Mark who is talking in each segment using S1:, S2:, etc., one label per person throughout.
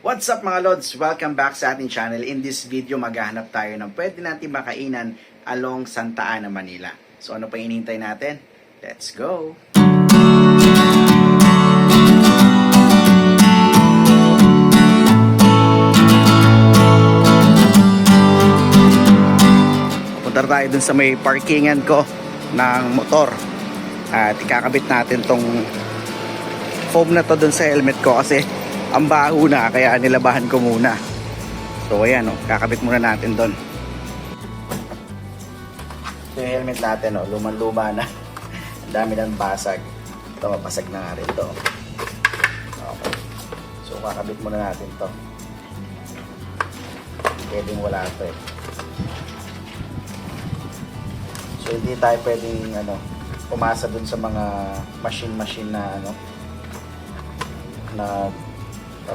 S1: What's up mga Lods? Welcome back sa ating channel. In this video, maghahanap tayo ng pwede natin makainan along Santa Ana, Manila. So ano pa hinihintay natin? Let's go! Punta tayo dun sa may parkingan ko ng motor. At ikakabit natin tong foam na to dun sa helmet ko kasi ang baho na, kaya nilabahan ko muna. So ayan, kakabit muna natin doon. Ito yung helmet natin, luman-luma na. Ang dami ng basag. Ito, mapasag na nga rin ito. Okay. So kakabit muna natin to. Pwedeng wala ito eh. So hindi tayo pwedeng pumasa dun sa mga machine na na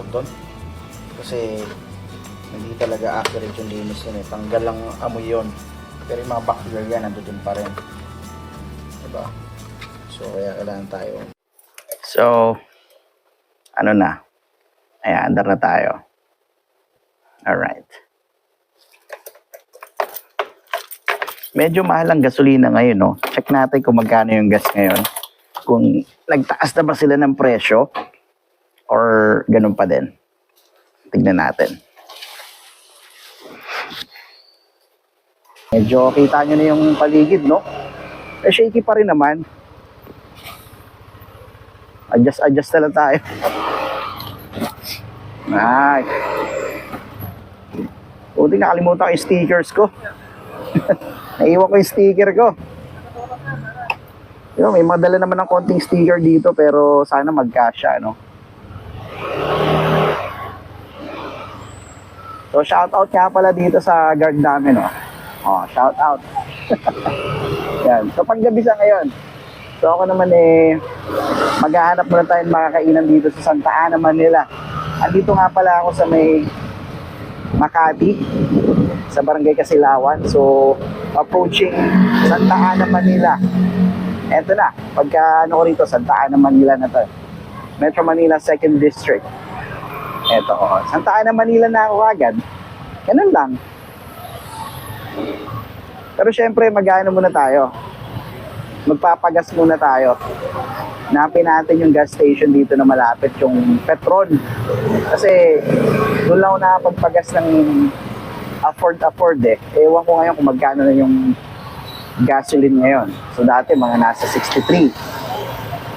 S1: doon kasi hindi talaga accurate yung linis yun eh. Tanggal lang amoy yun, pero yung mga bacteria nandoon pa rin, diba? So kaya kailangan tayo, so na, ayan, andar na tayo. Alright, medyo mahal ang gasolina ngayon, no? Check natin kung magkano yung gas ngayon, kung nagtaas na ba sila ng presyo or ganun pa din. Tignan natin. Medyo kita nyo na yung paligid, no? Eh, shaky pa rin naman. Adjust na lang tayo. Ay. Buti nakalimutan ko yung stickers ko. Naiwan ko yung sticker ko. May madala naman ng konting sticker dito, pero sana magkasya, no? So shoutout nga pala dito sa guard namin, shoutout. Yan. So panggabi sa ngayon. So ako naman maghahanap muna tayo ng makakainan dito sa Santa Ana, Manila. Andito nga pala ako sa may Makati, sa Barangay Kasilawan. So approaching Santa Ana, Manila. Eto na, pagka ko rito, Santa Ana, Manila na to. Metro Manila 2nd District. Eto, Santa Ana, Manila na ako agad. Ganun lang. Pero syempre, mag-ano muna tayo. Magpapagas muna tayo. Hanapin natin yung gas station dito na malapit, yung Petron. Kasi doon lang ako nakapagpagas ng afford eh. Ewan ko ngayon kung magkano na yung gasoline ngayon. So dati mga nasa 63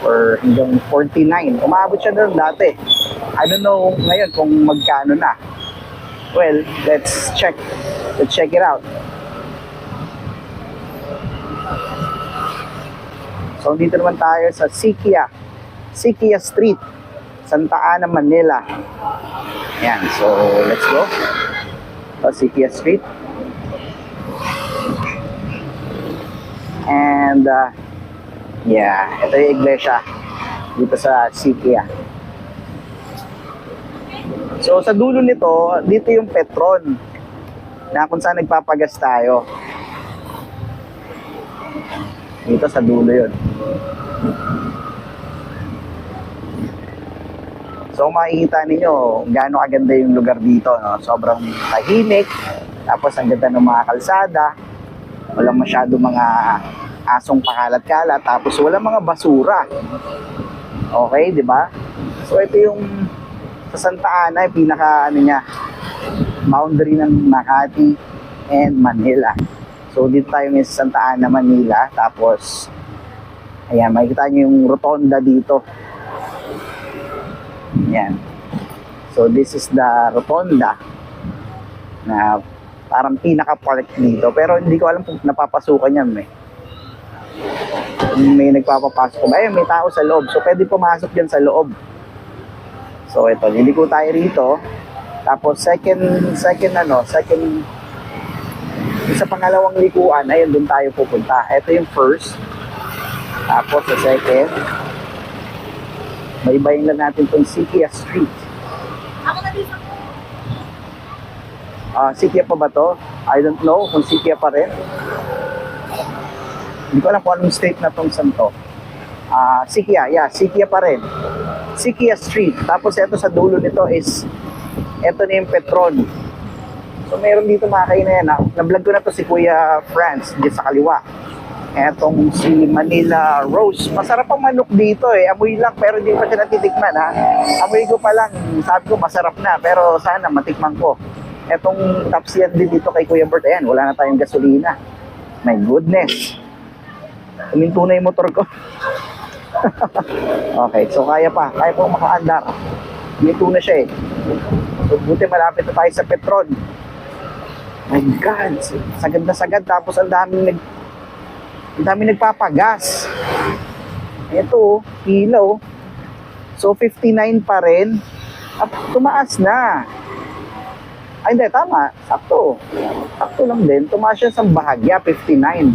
S1: or hanggang 49. Umabot siya doon dati. I don't know ngayon kung magkano na. Well, let's check it out. So dito naman tayo sa Siquia Street, Santa Ana, Manila. Yan, so let's go. Siquia Street. And ito yung iglesia dito sa Siquia. So sa dulo nito, dito yung Petron na kung saan nagpapagas tayo. Dito sa dulo yun. So makikita ninyo gaano kaganda yung lugar dito, no? Sobrang tahimik. Tapos ang ganda ng mga kalsada. Walang masyado mga asong pakalat-kalat. Tapos walang mga basura. Okay, di ba? So ito yung sa Santa Ana, pinaka boundary ng Makati and Manila. So dito tayo ngayon sa Santa Ana, Manila. Tapos ayan, makikita nyo yung rotonda dito. Ayan. So this is the rotonda na parang pinaka-park dito. Pero hindi ko alam kung napapasukan yan may nagpapapasok. Ayun, may tao sa loob. So pwede pumasok dyan sa loob. So ito, liliko tayo rito. Tapos second sa pangalawang likuan, ayun, doon tayo pupunta. Ito yung first. Tapos sa second, maibayin lang natin itong Siquia Street. Siquia pa ba to? I don't know kung Siquia pa rin. Hindi ko alam kung anong state na itong santo. Siquia pa rin. Siquia Street. Tapos ito sa dulo nito is Ito na yung Petron. So meron dito mga kainan. Na-vlog ko na to si Kuya France dito sa kaliwa. Etong si Manila Rose. Masarap ang manok dito eh. Amoy lang pero hindi pa siya natitikman ha. Amoy ko pa lang. Sabi ko masarap na pero sana matikman ko. Etong tapsiyan din dito kay Kuya Bert. Ayan, wala na tayong gasolina. My goodness. Huminto na yung motor ko. Okay, so kaya pa. Kaya po makaandar. Huminto na siya eh. So buti malapit na tayo sa Petron. My God. Sagad na sagad. Tapos ang daming nagpapagas. Ito, kilo. So, 59 pa rin. At tumaas na. Ay, hindi, tama. Sakto. Sakto lang din. Tumaas siya sa bahagya, 59.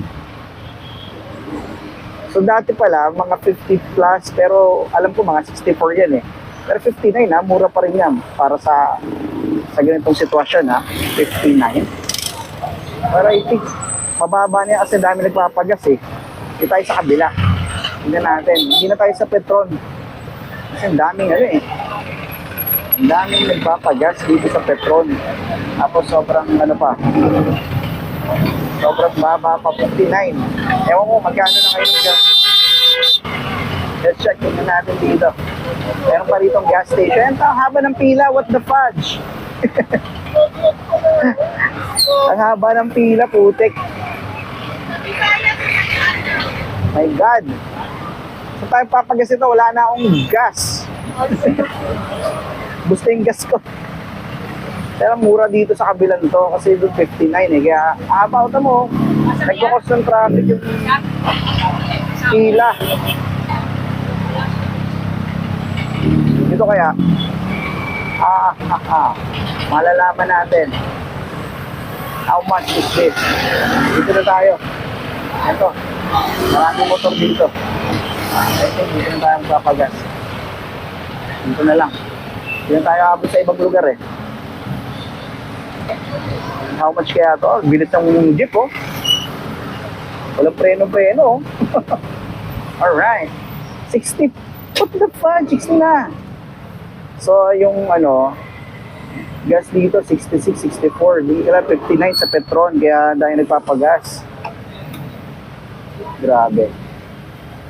S1: So, dati pala, mga 50 plus, pero alam ko mga 64 yan eh. Pero 59 ha, mura pa rin yan. Para sa ganitong sitwasyon ha, 59. Pero I think, mababa niya kasi dami nagpapagas eh. Hindi tayo sa kabila. Tingnan natin. Hindi na tayo sa Petron. Kasi ang daming ano eh. Ang daming nagpapagas dito sa Petron. Tapos sobrang ano pa. Sobrang baba pa, 59. Ewan ko magkano na ngayon yung gas. Let's check. Tingnan natin dito. Meron pa rito gas station. Ang haba ng pila. What the fudge? Ang haba ng pila, putik. My God. So tayo papagas ito, wala na akong gas. Gusto yung gas ko. Pero mura dito sa kabilang to kasi doon 59 eh. Kaya haba ito mo, nagkakos ng traffic yung pila. Dito kaya, malalaman natin how much is this. Dito na tayo. Ito, maraming motor dito. Ito, dito na tayo magpapagas. Dito na lang. Dito na tayo abot sa ibang lugar eh. How much kaya ito? Bilis ng jeep oh. Walang preno-preno oh. Alright. 60. What the fuck? 60 na. So, yung ano, gas dito, 66, 64. Hindi ka lang 59 sa Petron, kaya dahil nagpapagas. Grabe.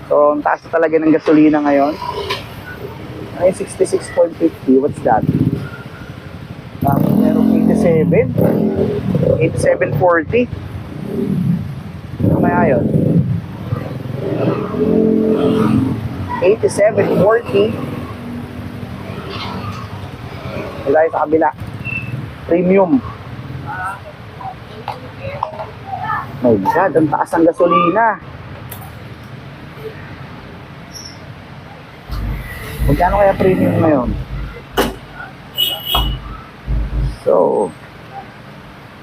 S1: So, ang taas talaga ng gasolina ngayon. Ay, 66.50. What's that? Tapos meron 87. 87.40. Ano kaya yun? 87.40. Tayo sa kabila. Premium. My God, ang taas ng gasolina. Magkano kaya premium ngayon? So,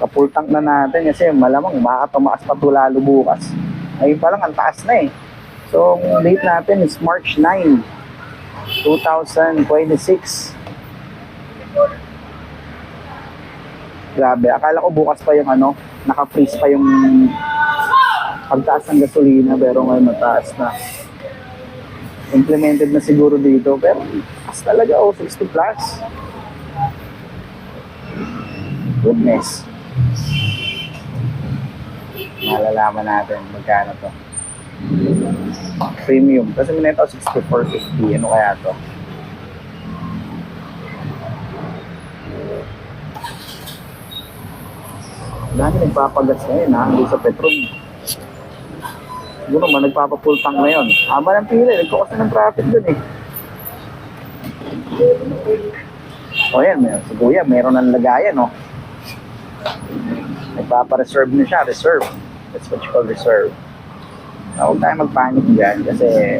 S1: kapul tank na natin kasi malamang baka tumaas pa ito lalo bukas. Ngayon pa lang, ang taas na eh. So, ang date natin is March 9, 2026. Grabe, akala ko bukas pa yung ano, naka-freeze pa yung pagtaas ng gasolina, pero ngayon mataas na. Implemented na siguro dito, pero taas talaga, 60 plus. Goodness. Malalaman natin magkano to. Premium. Kasi minito 64.50. Ano kaya to? Dami nagpapagas ngayon ha, hindi sa Petron. Siguro naman nagpapafull tank ngayon. Haba ng pila, nagkukos na ng traffic dun eh. O yan, si Kuya, meron ng lagayan no. Nagpapa-reserve na siya, reserve. That's what you call reserve. Huwag tayo magpanik dyan kasi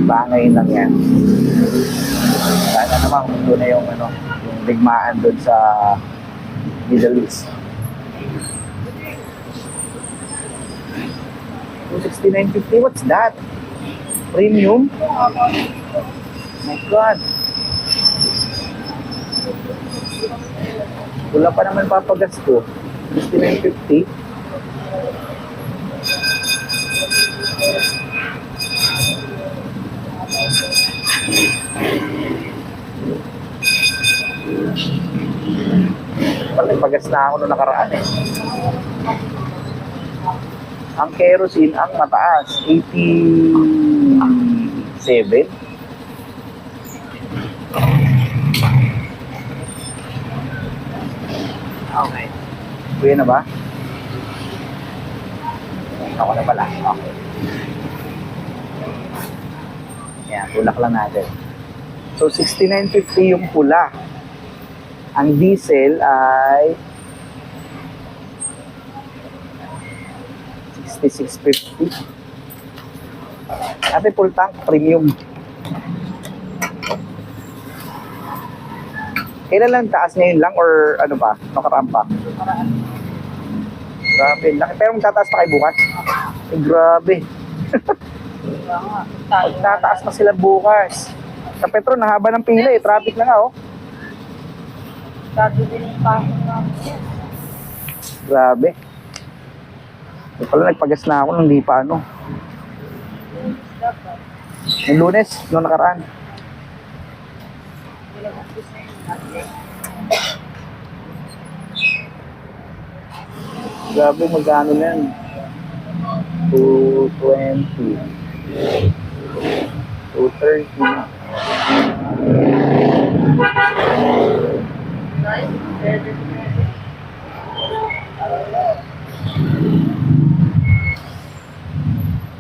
S1: bangay lang yan. Sana naman kung na yung, ano, yung digmaan doon sa Middle East. 269.50, what's that? Premium? My God. Wala pa naman papagas ko. 69.50. Pagpagas na ako nung nakaraan eh. Ang kerosene, ang mataas, 87. Okay. Kuya na ba? Ako na pala. Okay. Yan, tulak lang natin. So, 69.50 yung pula. Ang diesel ay 66.50. Ate, full tank, premium. Kailan lang taas ngayon lang or ano ba? Nakaraan pa? Grabe, laki. Pero magtataas pa kayo bukas? Eh, grabe. Magtataas pa sila bukas. Sa Petro, nahaba ng pila eh. Traffic na nga oh. Grabe. Yung pala nagpagas na ako nung di pa ano. Yung Lunes, nung nakaraan. Grabe, magkano na yan? 220. 230.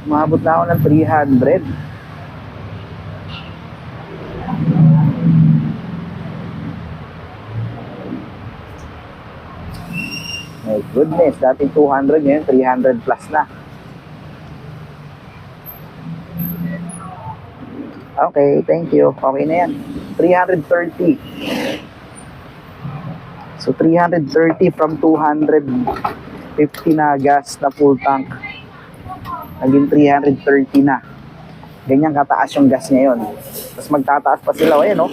S1: Umabot na ako ng 300. My goodness, dati 200 ngayon, 300 plus na. Okay, thank you. Okay na yan. 330. So 330 from 250 na gas na full tank. Naging 330 na. Ganyan kataas yung gas ngayon. Tapos magtataas pa sila. Ayan o.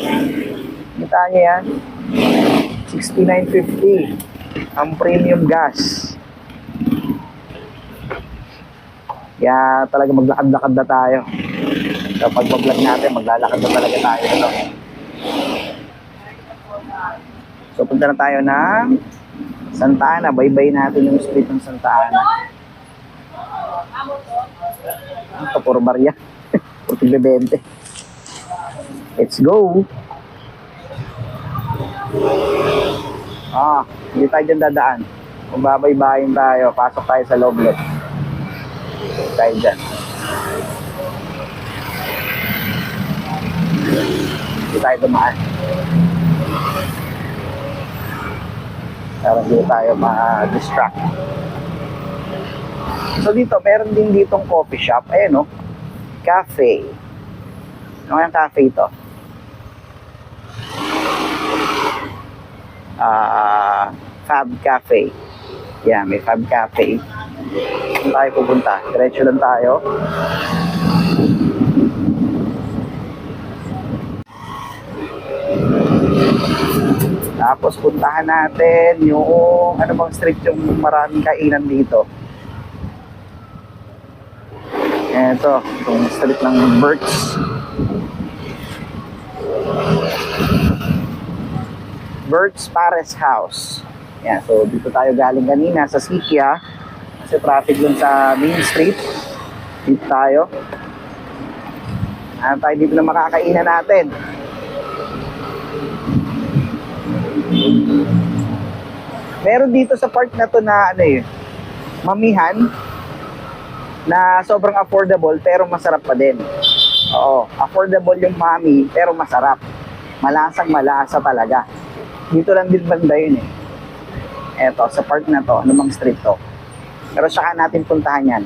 S1: Kita nyo yan. 69.50 ang premium gas. Kaya talaga maglakad-lakad na tayo. So pag-vlog natin, maglalakad na talaga tayo. So punta na tayo ng Santa Ana. Bye-bye natin yung street ng Santa Ana. Ito, puro barya. Puro 20. Let's go. Hindi tayo dyan dadaan. Kung babay-bayin tayo, pasok tayo sa loblet. Hindi tayo dyan. Hindi tayo dumaan. Para hindi tayo ma-distract. So dito, meron din ditong coffee shop. Ayan o. Cafe. Ano yung cafe ito? Fab Cafe. Yan, may Fab Cafe. Saan tayo pupunta? Diretso lang tayo. Tapos puntahan natin yung ano bang street yung maraming kainan dito. Ito, itong street ng Berks. Berks Pares House. Yan, so dito tayo galing kanina sa Sikia. Kasi traffic dun sa Main Street. Dito tayo. Ano tayo dito na makakainan natin? Meron dito sa part na to na ano eh, mamihan na sobrang affordable pero masarap pa din. Oo, affordable yung mami pero masarap. Malasang malasa talaga. Dito lang din banda yun eh. Eto, sa part na to, ano bang street to? Pero saka natin puntahan yan.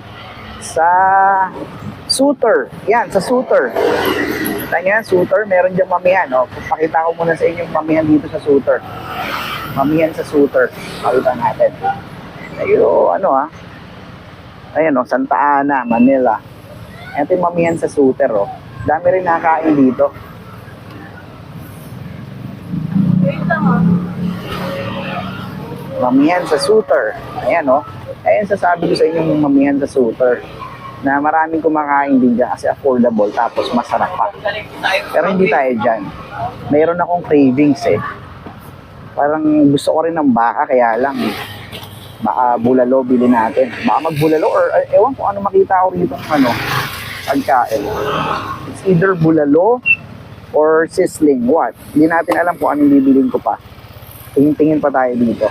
S1: Sa Suter. Yan, sa Suter. Kita nyo yan, Suter, meron dyan mamihan. O, pakita ko muna sa inyo yung mamihan dito sa Suter. Mamihan sa Suter. Pakita natin. Ayun, ano ah. Ayan o, Santa Ana, Manila. Ito yung mamihan sa Suter o. Dami rin nakakain dito. Mamihan sa Suter. Ayan o. Ayan sasabi ko sa inyo yung mamihan sa Suter. Na maraming kumakain din dyan kasi affordable tapos masarap pa. Pero hindi tayo dyan. Mayroon akong cravings eh. Parang gusto ko rin ng baka, kaya lang baka bulalo bilhin natin. Baka magbulalo or ewan kung ano makita ko rito ng pagkain. It's either bulalo or sizzling. What? Hindi natin alam kung anong bibilin ko pa. Tingin-tingin pa tayo dito.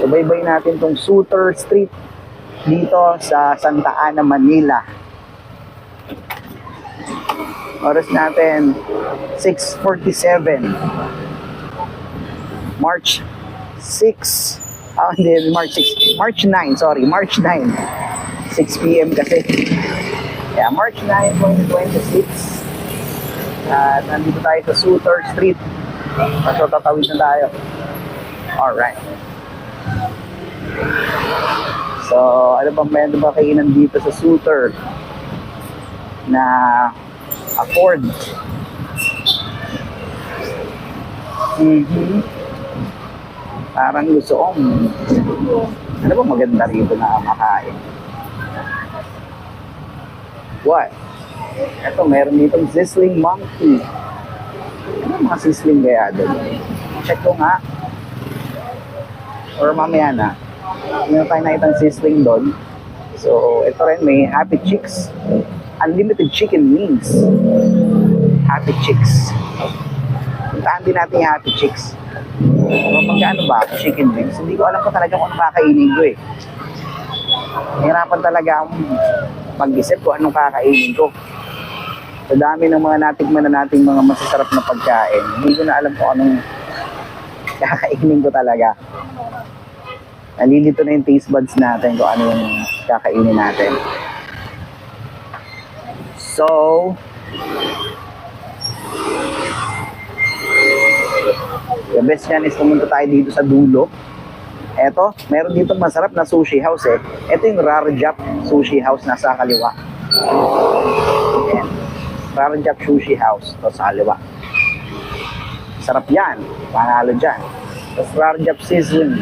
S1: Subaybay natin tong Suter Street dito sa Santa Ana, Manila. Oras natin 6:47. March 6. Hindi, March 6. March 9, sorry. March 9. 6 p.m. kasi. Yeah, March 9, 2026. At nandito tayo sa Suter Street. So, tatawid na tayo. Alright. So, ano ba kainan dito sa Suter na afford? Parang gusto kong ano ba maganda rito na makain? What? Ito, meron ditong sizzling monkey. Ano mga sizzling kaya doon? Check ko nga. Or mamaya na. Meron tayo nakitang sizzling doon. So, ito rin may Happy Chicks. Unlimited chicken wings. Happy Chicks. Puntaan din natin yung Happy Chicks. Magkano ba? Chicken wings. Hindi ko alam pa talaga kung anong kakainin ko eh. Nahirapan talaga akong mag-isip ko anong kakainin ko. Sa dami ng mga natikman na nating mga masasarap na pagkain, hindi ko na alam kung anong kakainin ko talaga. Nalilito na yung taste buds natin kung ano yung kakainin natin. So, the best yan is pumunta tayo dito sa dulo. Eto, meron dito masarap na sushi house eh. Ito yung Rarjap Sushi House nasa kaliwa. Ayan. Rarjap Sushi House. Ito sa kaliwa. Sarap yan. Panalo dyan. Tapos Rarjap Sizzling.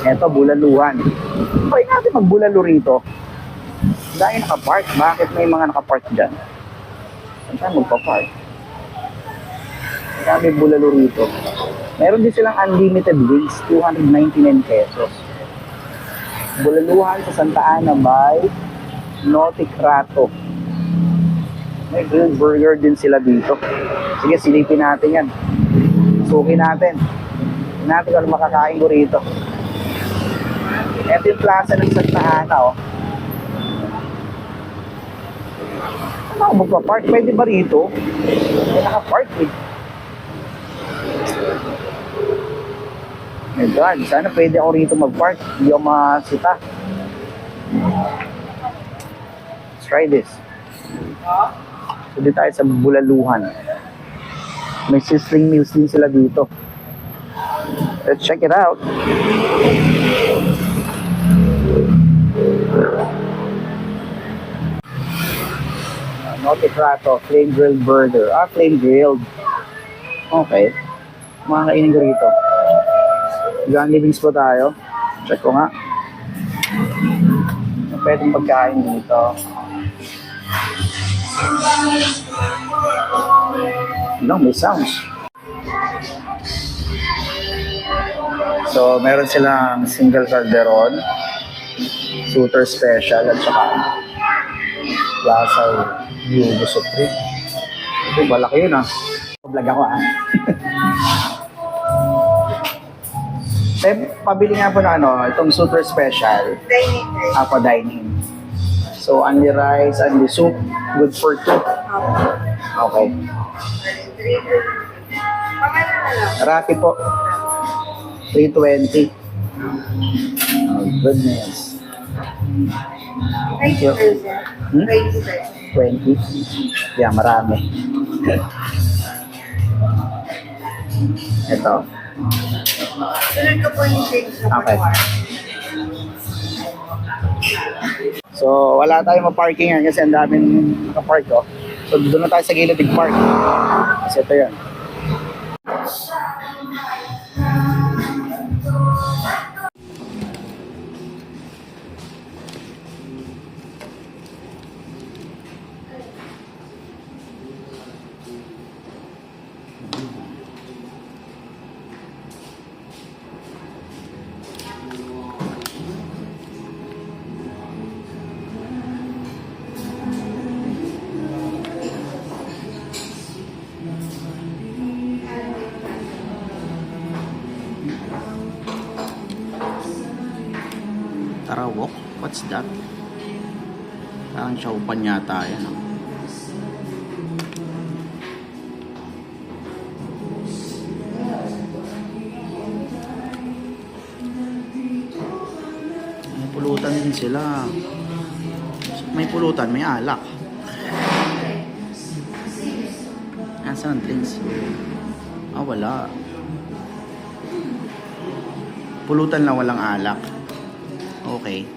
S1: Eto, bulaluhan. Try natin magbulalo rito. Dahil nakapark. Bakit may mga nakapark dyan? Saan tayo magpapark? Kami bulalo rito. Meron din silang unlimited wings, 299 pesos. Bulaluhan sa Santa Ana by Noticrato. May grilled burger din sila dito. Sige, silipin natin yan. Suki natin. Tignan natin kung ano makakain ko rito. Ito yung plaza ng Santa Ana, oh. Ano ako magpa-park? Pwede ba rito? May naka-park eh. My God, sana pwede ako rito mag-park. Hindi ako masita. Let's try this. So, dito tayo sa bulaluhan. May sizzling meals din sila dito. Let's check it out. Noticrato, flame grilled burger. Flame grilled. Okay. Makakainin ko rito. Gang livings po tayo. Check ko nga. Pwedeng pagkain dito. May sounds. So, meron silang single calderon, Suter Special, at saka Lasay Yugo Supreme. Ito, malaki yun ah. Vlog ako ah. Pabili nga po na itong Suter Special.
S2: Dining.
S1: Apo dining. So, only rice, only soup, good for two. Okay. Rappi po. 320. Oh, goodness.
S2: Thank you.
S1: 20. Yeah, marami. Ito.
S2: Sunod ko po yung drinks na
S1: Okay. So, wala tayong ma-parking yan kasi ang daming naka-park oh. So, doon na tayo sa gilid park. Kasi ito yan. What's that? Parang siopan yata yan. Oh. May pulutan din sila. May pulutan, may alak. Nasaan ang drinks? Wala. Pulutan lang, walang alak. Okay.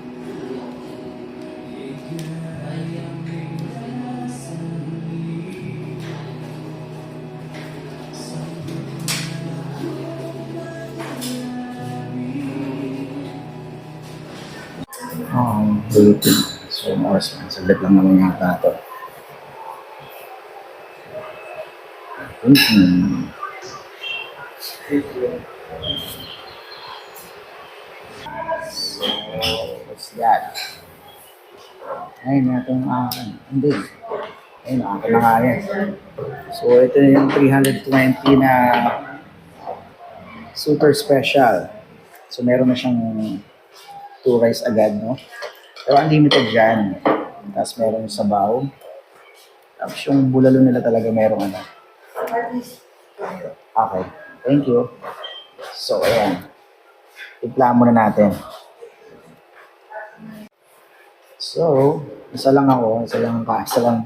S1: Waiting. So, oras lang. Saglit lang naman yata ito. So, what's that? Ay, natin ang akin. Hindi. Ayun, akin na nga yan. So, ito yung 320 na Super Special. So, meron na siyang 2 rice agad, no? Pero unlimited dyan. Tapos meron yung sabaw. Tapos yung bulalo nila talaga merong ano. Okay. Thank you. So, ayan. Timpla muna natin. So, isa lang ako. Isa lang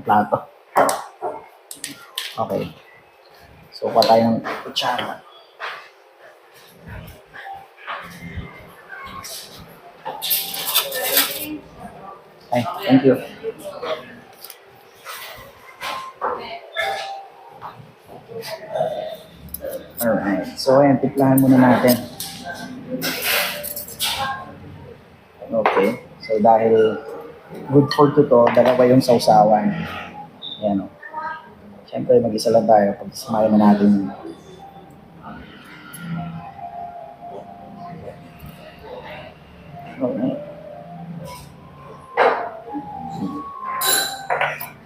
S1: plato. Okay. So, pa tayo ng kutsara. Ay, thank you. Alright. So, ayan, tiplahan muna natin. Okay. So, dahil good for to, dalawa yung sausawan. Ayan o. Siyempre, mag-isa lang tayo pag samayin na natin. Okay.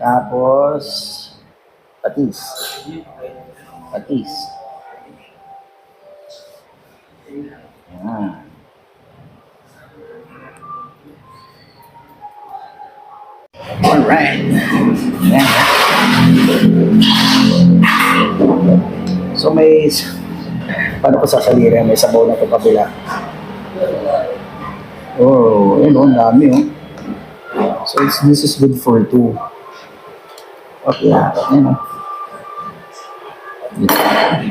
S1: Tapos, patis. Patis. Ayan. Alright. Ayan. So may, paano ko sasalira? May sabaw na ito kabila. Oh, yun o, ang dami o. So this is good for 2. Okay, ayan o.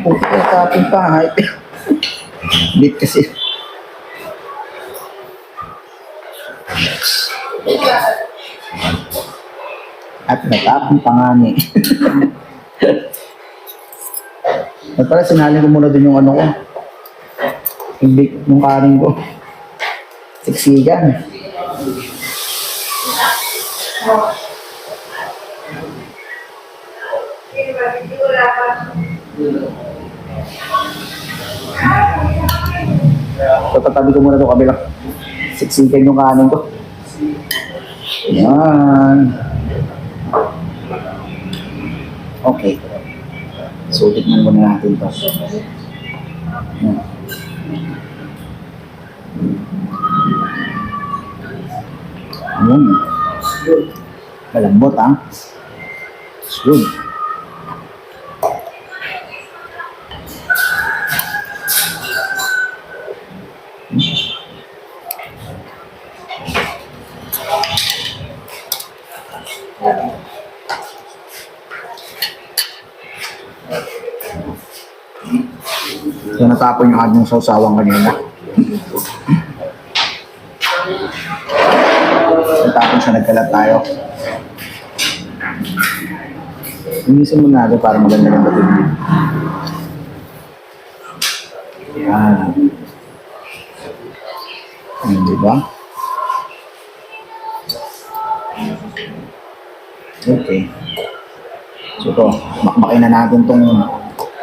S1: Okay, tapin pa. Bit kasi. At natapon pa nga ni. At pala sinali ko muna dun yung ano ko. Yung kanin ko. Siksikan. So tatabi ko muna ito kabila. Siksikan yung kanin ko. Yan. Okay. So, tikman muna natin ito. Yan. Malambot, ha? It's good. So, natapon yung ating sausawang kanina. Natapon siya, nagkalat tayo. Inisin mo natin para maganda ng batid. Yan. Yan, diba? Okay. So, ito, makmakin na natin tong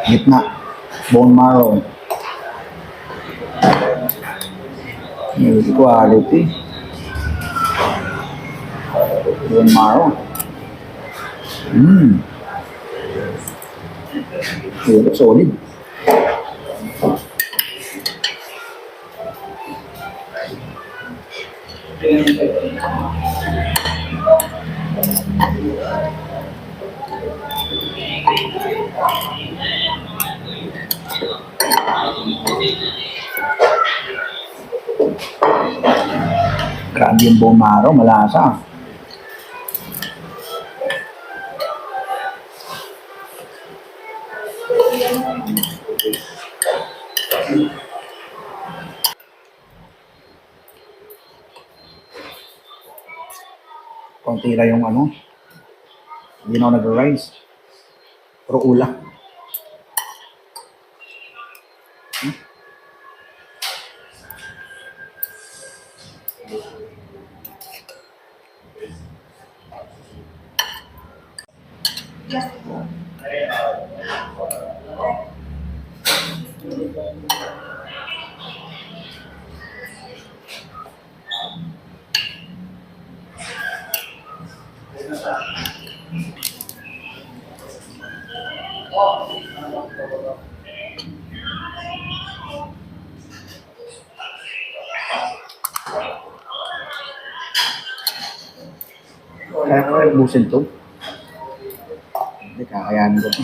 S1: gitna. Bone marrow. Good quality. Bone marrow. Good, solid. Grabe yung bumaro, malasa. Konti lang yung ano, hindi na ako nag-rice. Pero ulam. Kaya ko ubusin to. Hindi, kakayanin ko to.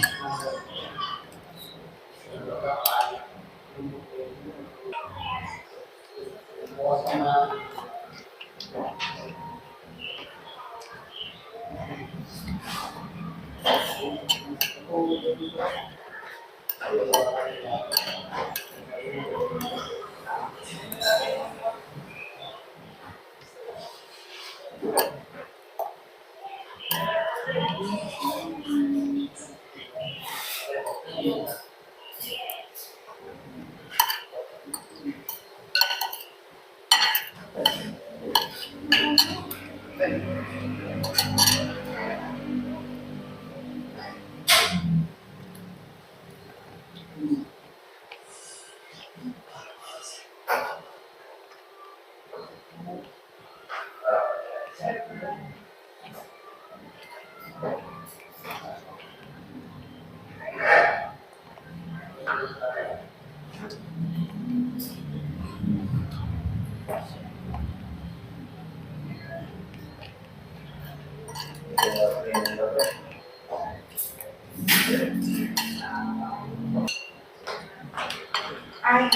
S2: Ay,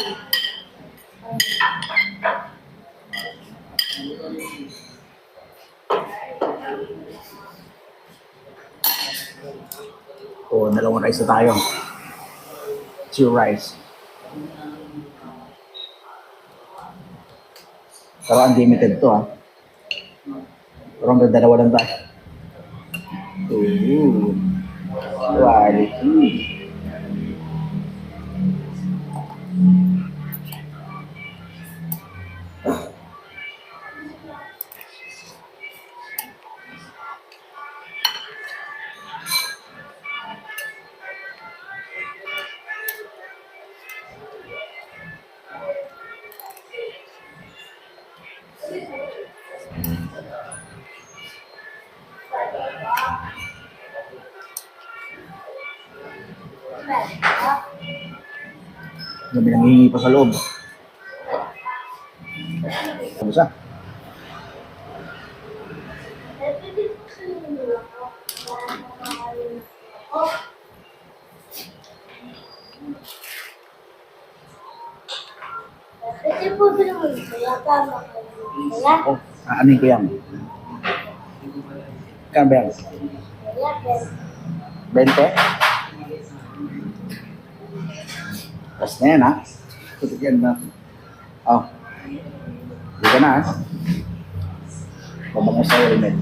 S1: O, dalawang rice na tayo. 2 rice. Pero unlimited to ha. Pero hanggang dalawa lang tayo. Ooh. Quality. Dami nangihingi pa sa loob. Kamusta?
S2: pwede po ba naman kaya tama ka kaya?
S1: Oh, aanin ko yan. Kan ba yan?
S2: Kaya, pero
S1: 20? Tapos na yan ha. Tutigyan na. Oh. Hindi ka na ha. Babango sa helmet.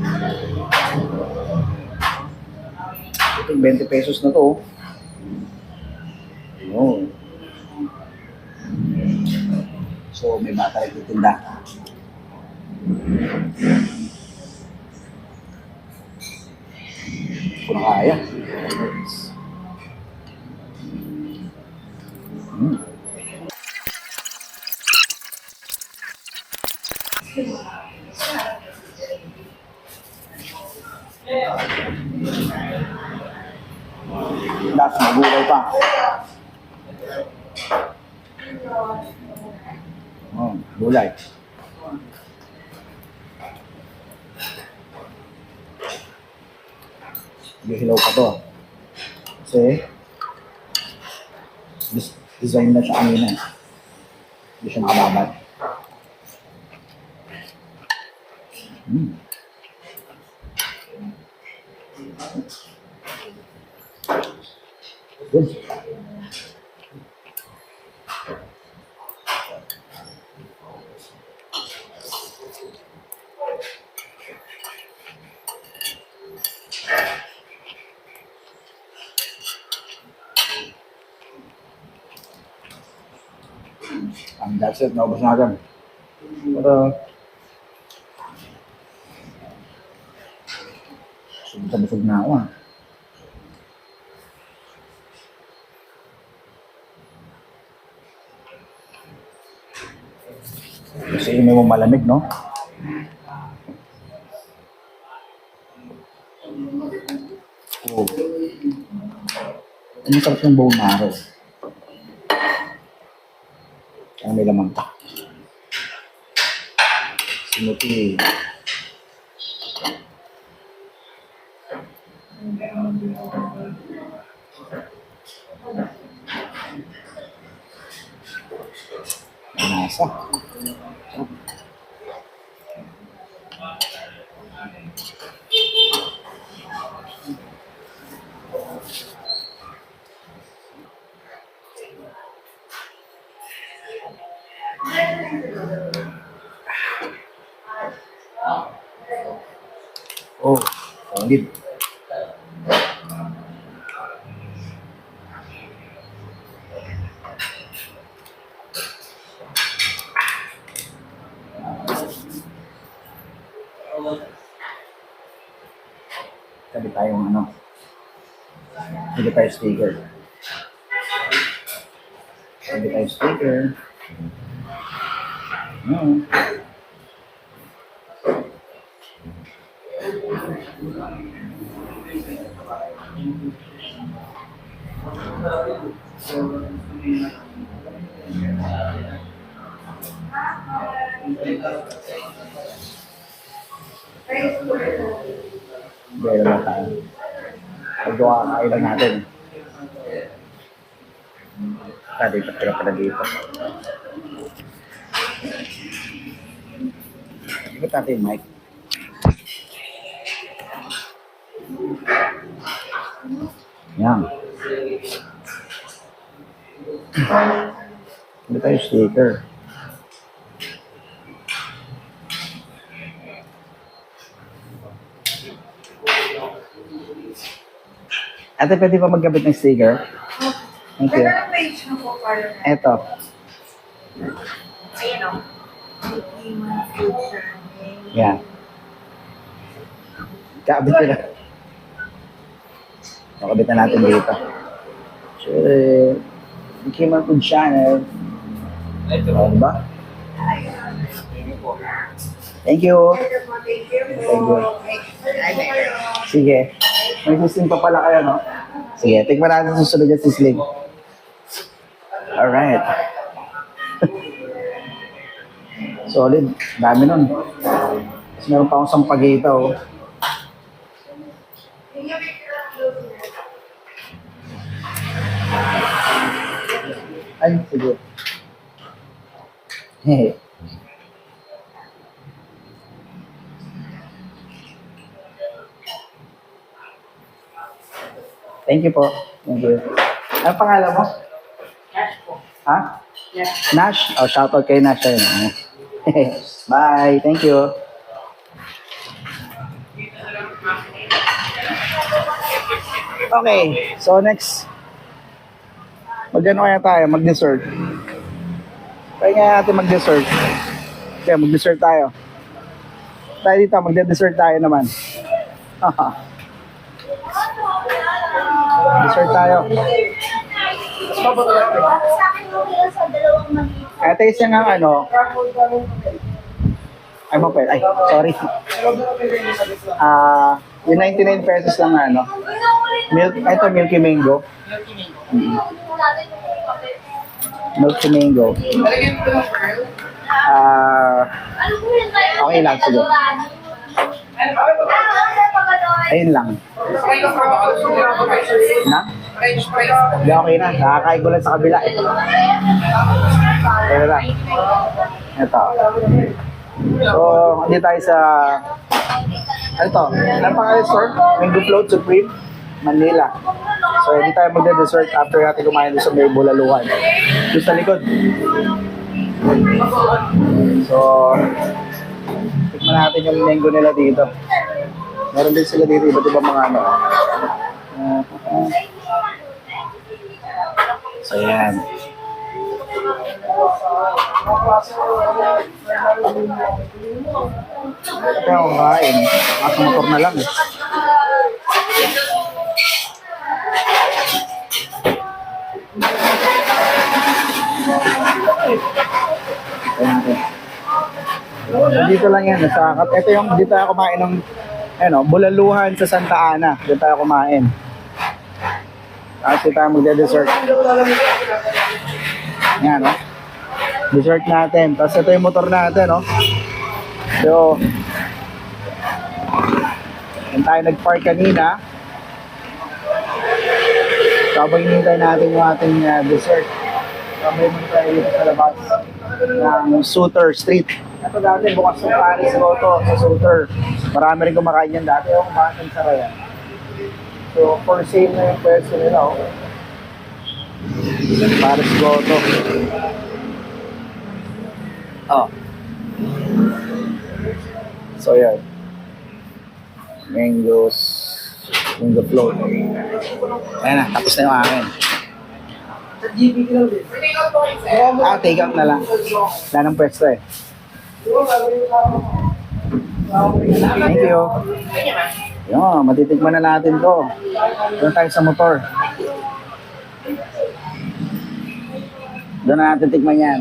S1: Ito 20 pesos na to. Oh. So may bata rin titinda. Kung kaya. Das, magulay pa. Oh, gulay. Hilaw pa to. Kasi, design na siya kanina. Hindi siya nakababad. Good. That's it. Naubos na agad. Pero, busog na ako ah. Kasi may mo malamig, no? Oh. Ang sarap ng bone marrow. Kaya may lamang pa. Sinuti. Nasa. Oh, solid. Sabi tayong ano, sabi tayo sticker. Sabi tayo sticker. No. Gaya lang tayo. Paggawa lang natin. Dito pala dito. Ikot natin yung mic. Yan. Hindi tayo sticker. Ate, pwede ba magkabit ng sticker? Thank you.
S3: Pero page mo po para
S1: Eto.
S3: ayun o.
S1: Yan. Kabit ko na. Nakabit na natin dito. So, Mickey Mouse Food Channel. Ano ba? Thank you.
S3: Thank you
S1: Thank you.
S3: po.
S1: Sige. May sisling pa pala kayo, no? Sige, tignan natin sa susunod yung sisling. Alright. Solid. Dami nun. Tapos meron pa akong sampagita, oh. Ay, sige. Hehe. Thank you po. Thank you. Ano pangalan mo?
S3: Cash po.
S1: Ha?
S3: Yes.
S1: Nash? Oh, shoutout kay Nash. Ayun. Bye. Thank you. Okay. So, next. Mag-ano kaya tayo? Mag-dessert. Kaya nga natin mag-dessert. Okay, mag-dessert tayo. Tayo dito, mag-dessert tayo naman. Haha. Dessert tayo.
S2: Sa akin mo kaya sa dalawang maliit.
S1: Kaya taste niya nga ano. Ay, mo pwede. Ay, sorry. Yung 99 pesos lang na ano. Milk, ito Milky Mango. Milky Mango. Okay lang, sige. Ayun lang. Na?
S3: French fries po.
S1: Hindi, okay na. Nakakain ko lang sa kabila eh. Pero lang. Ito. So, hindi tayo sa... Ano to? Ano pangalan store? Mango Float Supreme, Manila. So, hindi tayo magde-dessert after natin kumain doon sa may bulaluhan. Doon sa likod. So, tikman natin yung mango nila dito. Meron din sila dito, iba't ibang mga ano. So, yan. Ito yung kain. Nasa motor na lang eh. Ayan. Dito lang yan. Ito yung dito tayo kumain ng ano, bulaluhan sa Santa Ana. Dito tayo kumain. Tapos dito tayo magde-dessert. Yan, no? Dessert natin. Tapos ito yung motor natin, no? So, yan tayo nag-park kanina. So, habang hinihintay natin yung ating dessert. Sabay mo tayo dito sa labas ng Sutter Street. Ito dati, bukas ng Paris Goto sa Sutter. Marami rin kumakain yan dati. Yung kumakain sa Raya. So, for sale na yung pwesto nila, oh. Paris Goto. Oh. So, yan. Mango float. Ayan na, tapos na yung akin. Take out na lang. Wala ng pwesto eh. Thank you. Yan, matitikman na natin to. Doon tayo sa motor. Doon na natin tikman yan.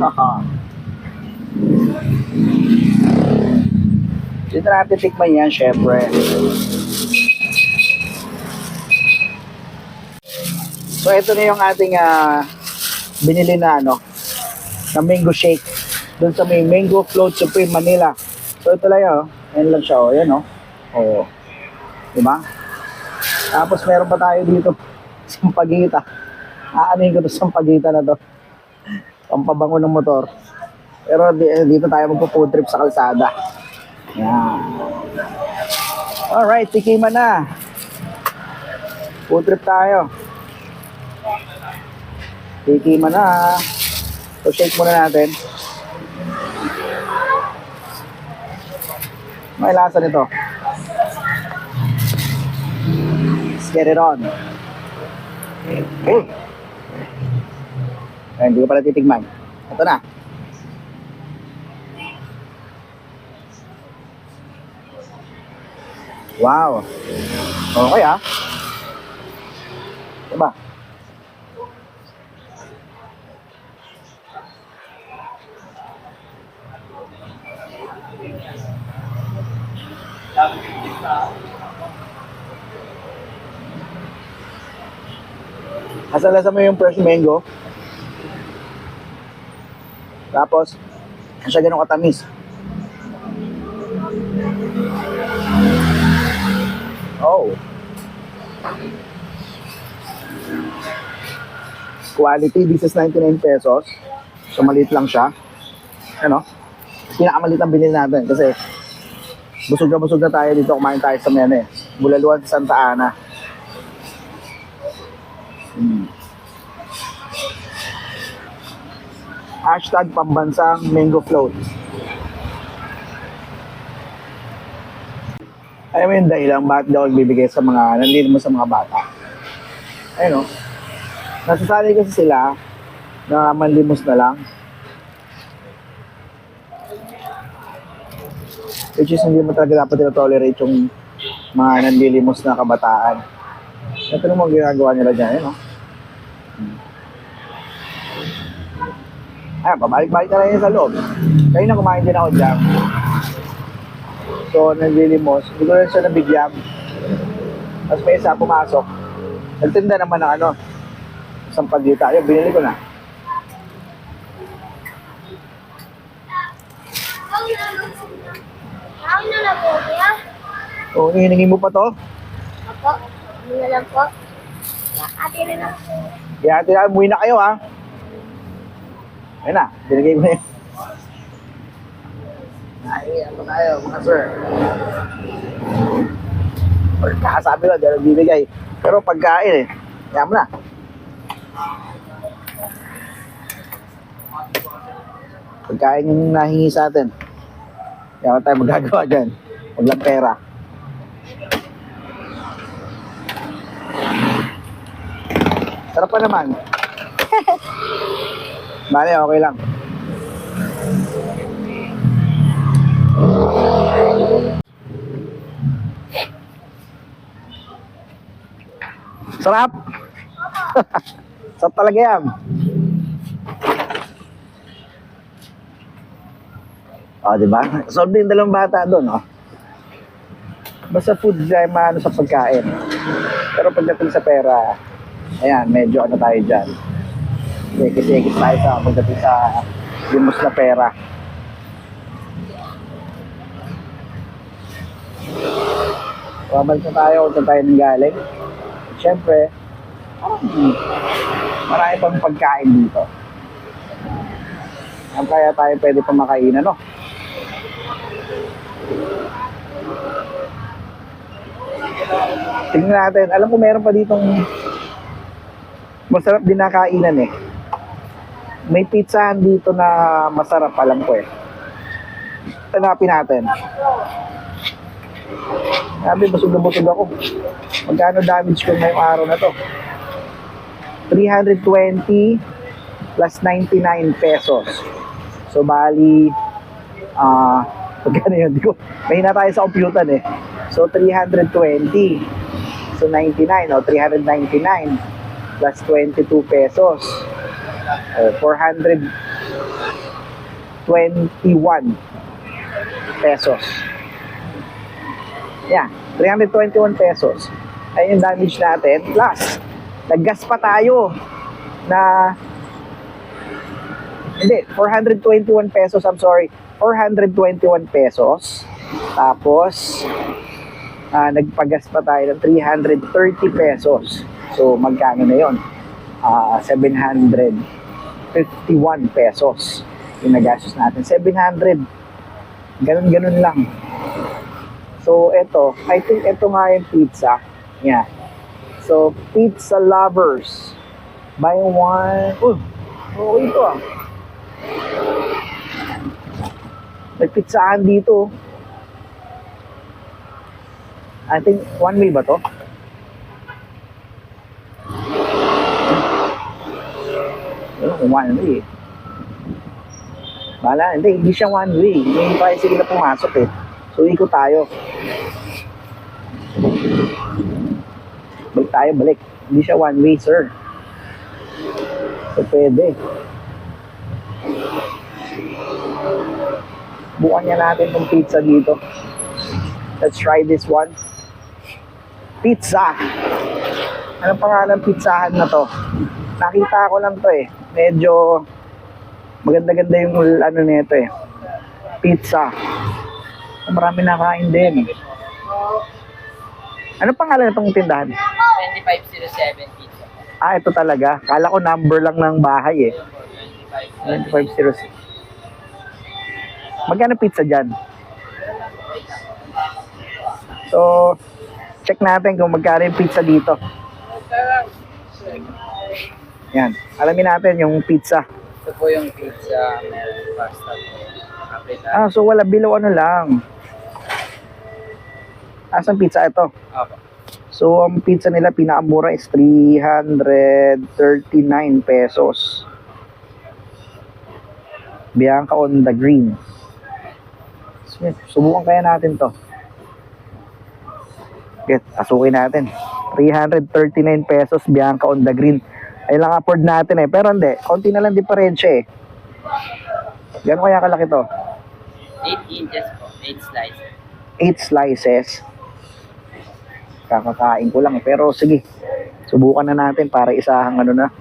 S1: Haha. Dito natin tikman yan, syempre. So, ito na yung ating binili na ano, na mango shake. Doon sa may Mango Float Supreme, Manila. So, ito lang yun. Ayan lang siya, o. Ayan, o. O. Diba? Tapos, meron pa tayo dito. Sampagita. Aanin ko to sampagita na to. Pampabango ng motor. Pero dito tayo magpo-food trip sa kalsada. Yan. Alright, tikiman na. Food trip tayo. Tikiman na. So, shake muna natin. May lasa nito. Let's get it on. Oh. Ay, hindi ko pala titigman. Ito na. Wow. Okay ah. Diba? Asalasa mo yung fresh mango. Tapos, hindi siya ganun katamis. Oh. Quality, this is 99 pesos. So, maliit lang siya. Ano? Pinakamaliit ang binili natin kasi busog na tayo dito. Kumain tayo sa mene. Bulaluhan sa Santa Ana. Hashtag pambansang mango float. Alam mo yung dahilan bakit daw nagbibigay sa mga nandiyan mo sa mga bata. Ayun o. Nasasanay kasi sila na manlimos na lang. Which is hindi mo talaga dapat tolerate yung mga nanlilimos na kabataan. Ito naman ginagawa nila dyan, yun o. Ayan, pabalik-balik na lang yun sa loob. Kaya na kumain din ako dyan. So, nanlilimos. Hindi ko rin siya nabigyan. Tapos may isa pumasok. Nagtinda naman ng ano, sampagita. Ayun, binili ko na. O, hiningi mo pa to?
S2: Opo. Ano na lang po? Ate na lang po.
S1: Kaya tira, umuwi na kayo ha. Ayun na, binigay ko na yun. Ay, ano tayo, mga sir. Or kakasabi ko, dahil bibigay. Pero pagkain eh, kaya mo na. Pagkain yung nahingi sa atin. Kaya tayo magagawa dyan. Huwag lang pera. Sarap pa naman. Bale, okay lang. Sarap! Sarap talaga yan. O, diba? Solve din dalawang bata doon, oh. Basta food ay maano sa pagkain. Pero pagdating sa pera, ayan, medyo ano tayo dyan. Sekis-sekis tayo sa pagdating sa limos na pera. Babalik na tayo kung saan tayo nanggaling. Siyempre, marami pang pagkain dito. Ang kaya tayo pwede pa makainan, no? Tingnan natin. Alam ko meron pa ditong masarap din na kainan eh. May pizzahan dito na masarap, alam ko eh. Tanapin natin. Sabi, busog na busog ako. Magkano damage ko ngayong araw na to? 320 plus 99 pesos. So, bali, magkano yun? Mahina tayo sa computer eh. So, 320. So, 99 o 399 plus 22 pesos. 421 pesos. Yeah, 321 pesos. Ayun yung damage natin. Plus, naggas pa tayo na hindi, 421 pesos, I'm sorry. 421 pesos. Tapos, nagpagas pa tayo ng 330 pesos. So, magkano na yun? 751 pesos yung nagastos natin. 700. Ganun-ganun lang. So, ito. I think ito nga yung pizza. Yeah. So, pizza lovers. Buy one. Okay ito ah. May pizzahan dito. I think one way ba to? One way. Bala, hindi siya one way. Hindi tayo sila pumasok eh. So, ikot tayo. Balik. Hindi siya one way, sir. So, pwede. Bukan niya natin itong pizza dito. Let's try this one. Pizza. Anong pangalan ng pizzahan na to? Nakita ko lang to eh. Medyo maganda-ganda yung ano nito eh. Pizza. Marami nakain din. Ano pangalan itong tindahan?
S3: 2507 pizza.
S1: Ito talaga. Kala ko number lang ng bahay eh. 2506. Magkano pizza dyan? So, check natin kung magkano yung pizza dito. Yan. Alamin natin yung pizza.
S3: Ito po yung pizza, meron pasta po.
S1: So wala below ano lang. Asan pizza ito?
S3: Opo.
S1: So ang pizza nila pinakamura is 339 pesos. Bianca on the green. Subukan kaya natin to. Okay, asukin natin. 339 pesos Bianca on the green. Ay lang afford natin eh. Pero hindi, konti na lang diferensya eh. Gano'n kaya kalaki to?
S3: 8 inches po, 8 slices.
S1: 8 slices. Kakakain ko lang eh. Pero sige, subukan na natin para isahang ano na.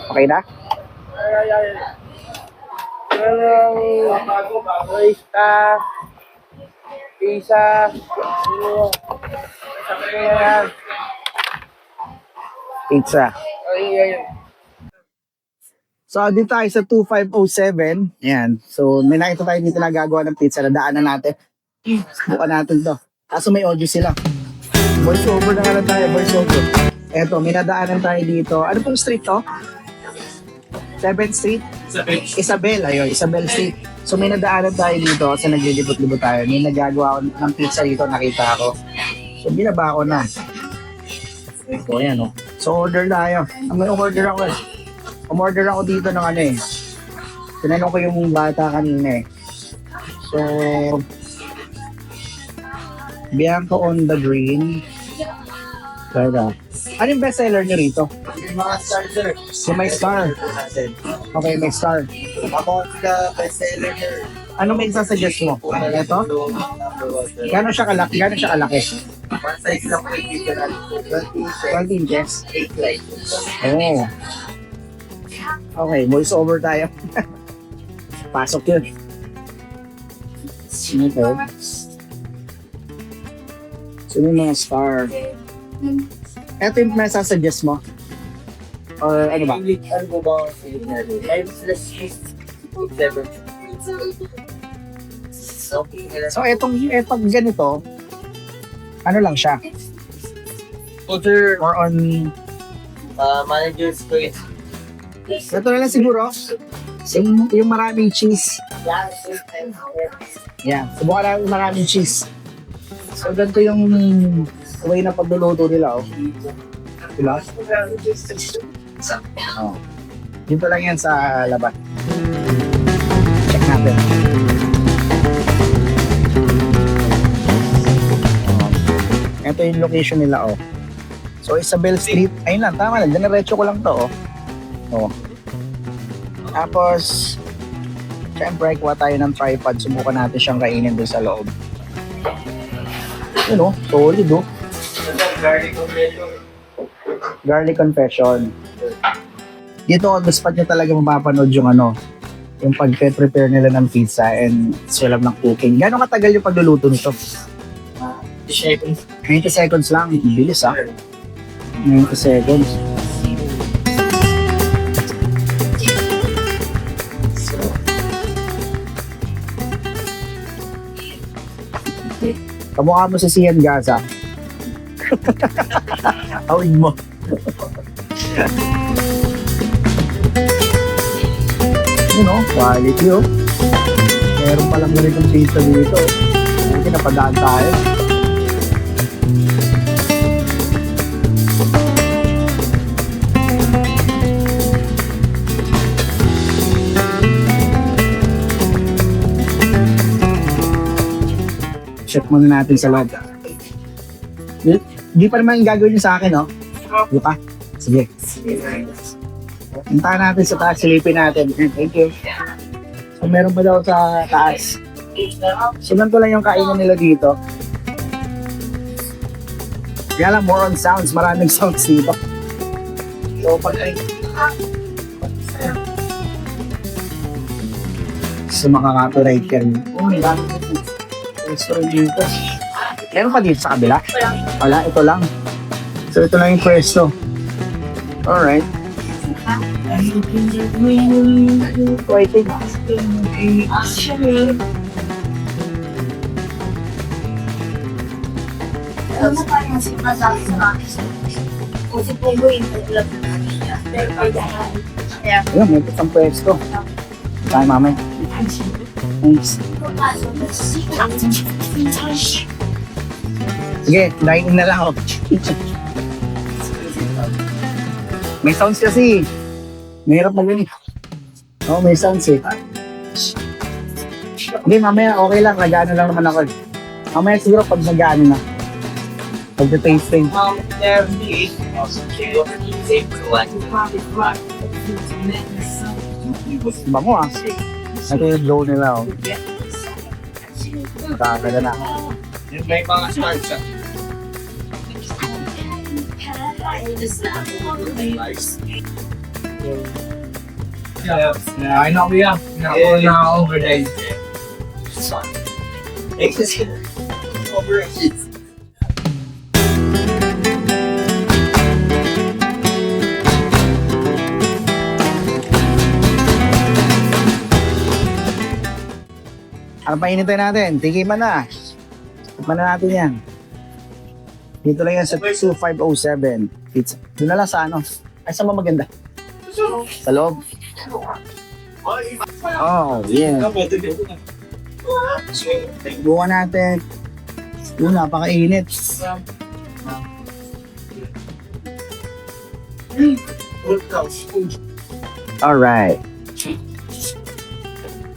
S1: Okay na? Pizza. So, dito tayo sa 2507. Ayan. So, may nakita tayo dito na gagawa ng pizza. Nadaanan natin. Bukan natin to. Kaso may audio sila. Voice over na nga lang tayo. Voice over. Eto, may nadaanan tayo dito. Ano pong street to? 7th Street? Isabel. Ayun, Isabel Street. So, may nadaanan tayo dito kasi naglilibot-libot tayo. May nagagawa ng pizza dito. Nakita ako. So, binaba ko na. So, ayan o. So, order tayo. May order ako eh. Umorder ako dito ng ano eh. Tinanong ko yung bata kanina eh. So, Bianco on the green. Kaya. Ano yung bestseller nyo rito?
S3: Mga star, sir.
S1: So, may star. Okay, may star.
S3: Ako the bestseller, sir.
S1: Ano may sasuggest mo? Ito? Gano'n siya kalaki? Gano'n siya kalaki?
S3: One size lang po yung dito na
S1: 12 inches.
S3: 8 light.
S1: Oh. Okay, voice over tayo. Pasok yun. Okay. So, yung mga star. Ito yung may sasuggest mo? Or ano ba?
S3: Ano po ba ang feeling natin? 5+6, 7.
S1: So, etong ganito, ano lang siya?
S3: Culture,
S1: Or on...
S3: manager's choice.
S1: Ito na lang siguro. Yung maraming cheese. Yan. Subukan natin yung maraming cheese. So, ganito yung way na pagluluto nila, oh. Diba? Oh. Dito lang yan sa labat. Check natin. Oh. Ito yung location nila, oh. So, Isabel Street. Ayun lang, tama lang. Dinerecho ko lang to, oh. Oh. Tapos, syempre, kuha tayo ng tripod. Subukan natin siyang kainin doon sa loob. Yun, oh. Solid, oh. Garlic confession. Dito on the spot nyo talaga mapapanood yung ano, yung pag-prepare nila ng pizza and sila ng cooking. Gano'ng katagal yung pagluluto nito? 20 seconds lang. Bilis, ah. 90 seconds. Kamukha mo si Sian Gaza. Awin mo. Yun o, quality o. Meron palang ganitong pizza dito. Buti napadaan tayo. Check muna natin sa loob. Di pa naman yung gagawin niyo sa akin, no? Di pa? Sige. Puntahan natin sa taas, silipin natin. Thank you. So, meron pa daw sa taas. So, ganito lang yung kainan nila dito. Kaya lang, more on sounds. Maraming sounds dito. So, pag so, makaka-copyright ka rin. Oh, may daming restaurant dito. Meron pa dito sa kabila? Wala, ito lang. So, ito lang yung pwesto. Alright. Waiting.
S2: Alam mo paano si Masabi sa akin? Kung si Pogo yung nag-love na siya. Kaya,
S1: Ayun, may isang pwesto. Tayo, mamay. Thanks. Sige, dine-in na lang ako. May sounds kasi. Mahirap na ganit. Oo, may sounds eh. Hindi, mamaya okay lang. Nag-ano lang naman ako. Mamaya siguro pag nag-ano na. Pag-tasting. Bango ah. Ito yung glow nila oh. Kaganda na.
S3: May mga stars siya. Ay, na kuya. Na-overnight.
S1: Ano pa inintay natin? Tikiman na. Tikman na natin yan. Dito lang yan sa 2507 pizza. Doon na lang sa ano. Ay, saan ba maganda? Sa loob. Oh, yeah. Buka natin. Yun, napakainit. Alright.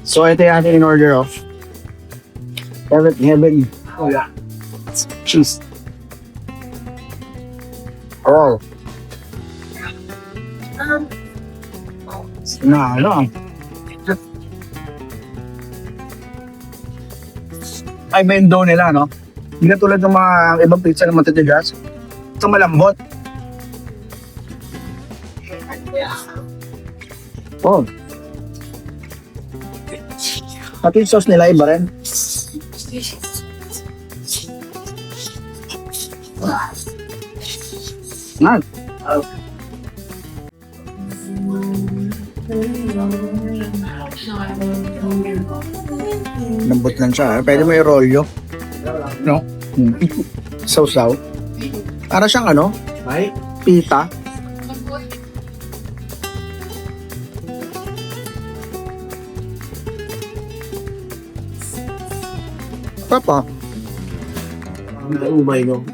S1: So, ito yung ating in-order of Heaven. Oh, yeah. Cheese. Oh. Na, ano? Ay, may dough nila, no? Hindi na tulad ng mga ibang pizza na matitigas. Ito malambot. Oh. Pati yung sauce nila, iba rin. Nga. Lambot lang siya. Pwede mo i-roll yun. No? Sausaw. Para siyang ano? Pita. Papa. Umay no.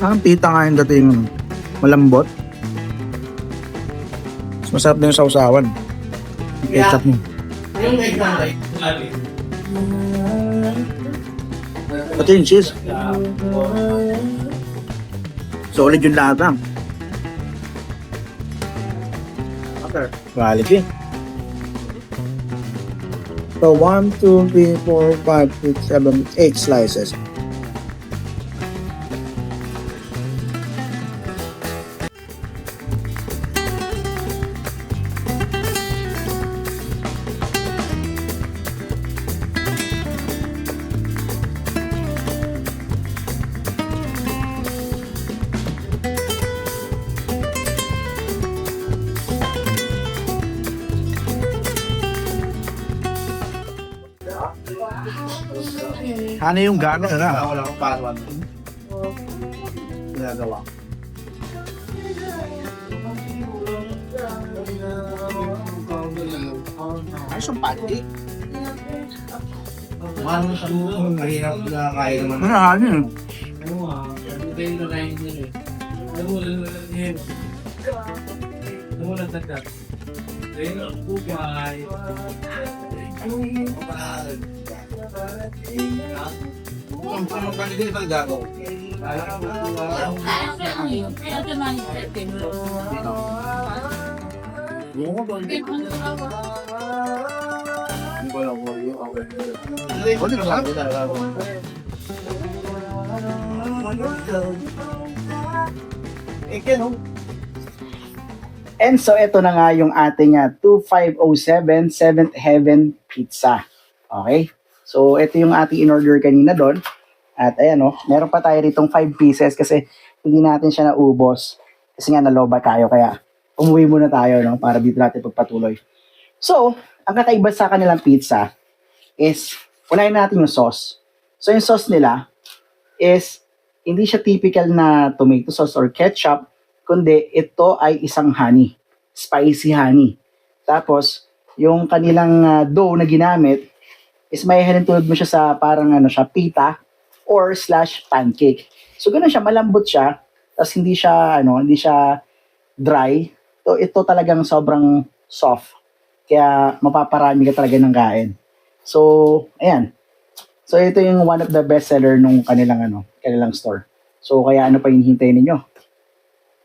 S1: Ang pita nga yung dating malambot. Mas masarap din yung sausawan. Ketchup mo. Pati yung cheese. Solid yung lata. Quality. So 1, 2, 3, 4, 5, 6, 7, 8 slices. Ano yung gano'n na? Wala akong parawan. Ginagawa. Ay, siyang pancake.
S3: Mahirap na kaya naman.
S1: Ano ano yun? And so, ito na nga yung ating 2507 Seventh Heaven Pizza. Okay? So, ito yung ating in-order kanina doon. At ayan meron pa tayo ritong 5 pieces kasi hindi natin siya naubos. Kasi nga naloba tayo kaya umuwi muna tayo para dito natin pagpatuloy. So, ang kakaiba sa kanilang pizza is, unahin natin yung sauce. So, yung sauce nila is hindi siya typical na tomato sauce or ketchup, kundi ito ay isang honey. Spicy honey. Tapos, yung kanilang dough na ginamit is may halintulad mo siya sa parang pita or / pancake. So, ganun siya, malambot siya. Tapos hindi siya dry. So, ito talagang sobrang soft. Kaya mapaparami ka talaga ng kain. So, ayan. So, ito yung one of the best seller nung kanilang store. So, kaya ano pa yung hintay ninyo?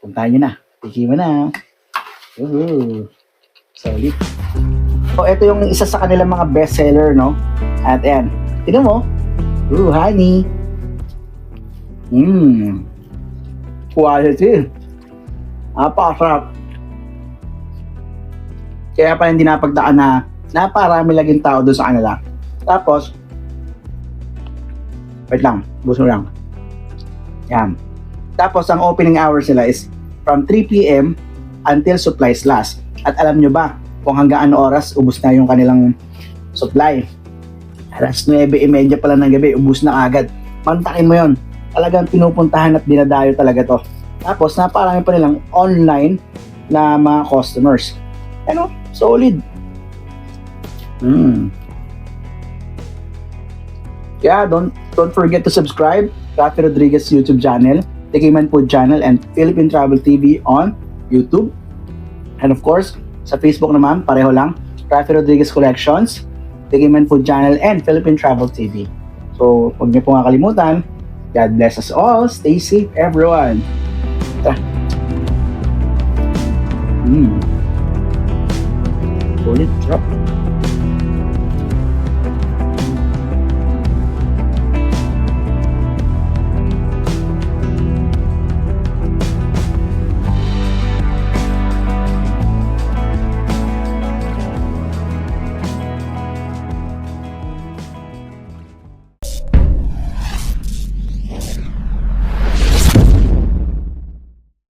S1: Puntahan nyo na. Tikiman na. Solid. So, ito yung isa sa kanilang mga best seller, no? At ayan. Tignan mo. Honey. Quality. Napakasarap. Kaya pa hindi napagdaan na naparami laging tao doon sa kanila. Tapos, wait lang, buso lang. Yan. Tapos, ang opening hours nila is from 3 p.m. until supplies last. At alam nyo ba kung hanggang ano oras ubus na yung kanilang supply? Alas 9:30 pala ng gabi, ubus na agad. Mantakin mo yon. Talagang pinupuntahan at dinadayo talaga to. Tapos, naparami pa nilang online na mga customers. Ano? Solid. Yeah, don't forget to subscribe Rafi Rodriguez YouTube channel, Tikiman Food channel, and Philippine Travel TV on YouTube. And of course, sa Facebook naman, pareho lang, Rafi Rodriguez Collections, Tikiman Food channel, and Philippine Travel TV. So, huwag niyo po nga kalimutan. God bless us all. Stay safe, everyone. Tara.